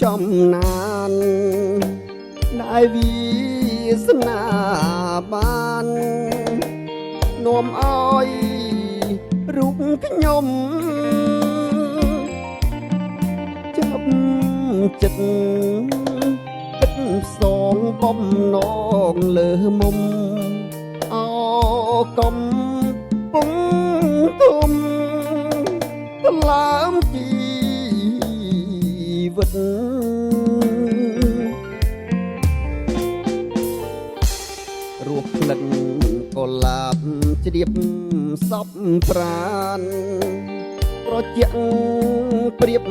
ចំណានដែលវាសនាបាននាំឲ្យរូបខ្ញុំចាប់ចិត្តគិតសងបំណងលើមុំអកំពុងទុំថ្លើមជីវិតរੂក្លិនកុលាបជ្រាបសពប្រានត្រជាក់ព្រៀប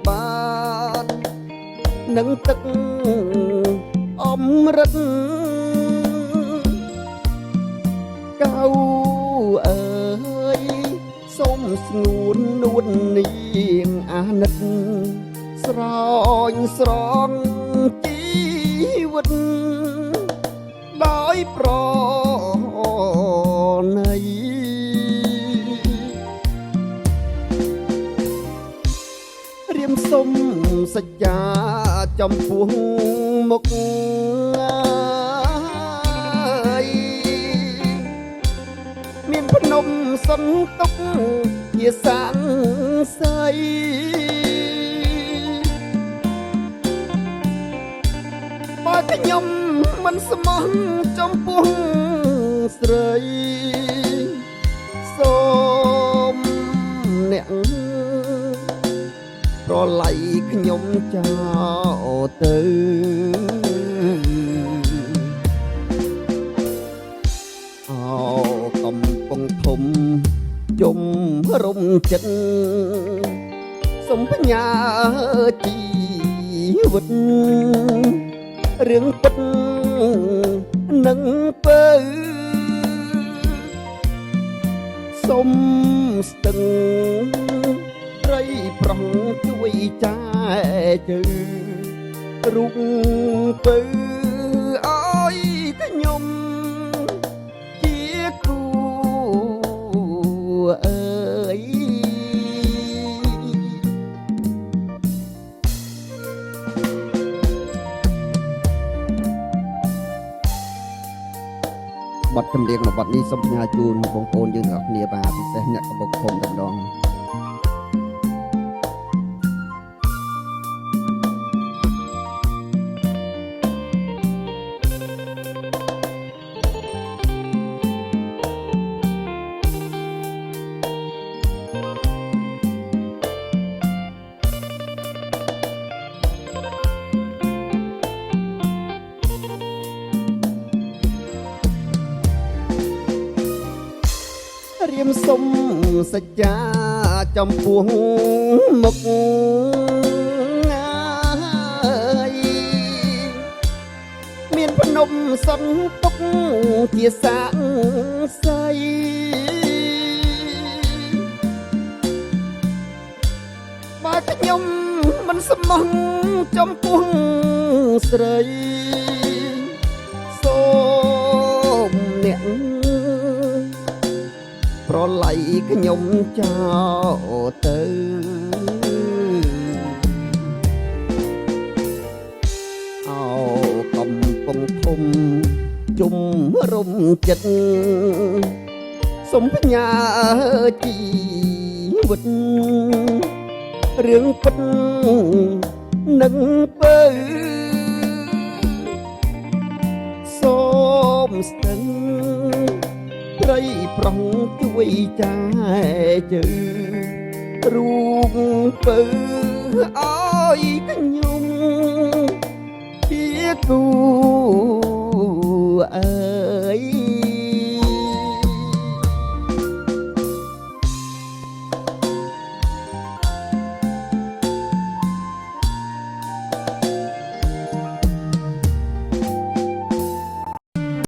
បាននឹងទឹកអមរិតកៅអើយសូមស្ងួននួននាងអាណិតស្រញស្រងជីវិតដោយប្រណីរៀមសុំសច្ចាចំពោះមុខមានភ្នំសន្ទុកជាសានស័យបើខ្ញុំមិនស្មោះចំពោះស្រីសូមអ្នកប្រឡ័យខ្ញុំចោលទៅអោកំពុងធំជុំរំចិត្តសំបញ្ញាជីវិតរឿងពិតនឹងពើសុំស្ទឹងត្រីប្រុងជួយចែជើរូបពើអើយខ្ញុំជាគូអើយបទចម្រៀងរបស់បទនេះសូមផ្ញើជូនបងប្អូនយើងទាំងអស់គ្នាបាទពិសេសអ្នកកំពុងធំតែម្ដងរៀមសុំសច្ចាចំពោះមុខមានភ្នំសន្ទុកជាសាកស័យបើខ្ញុំមិនស្មោះចំពោះស្រីសូមអ្នកប្រឡ័យខ្ញុំចោលទៅអោកំពុងធំជុំរំចិត្តសំបញ្ញាជីវិតរឿងពិតនឹងពើសូមស្ទឹងត្រីប្រុងជួយចែជើរូបពើអើយខ្ញុំជាគូអើយ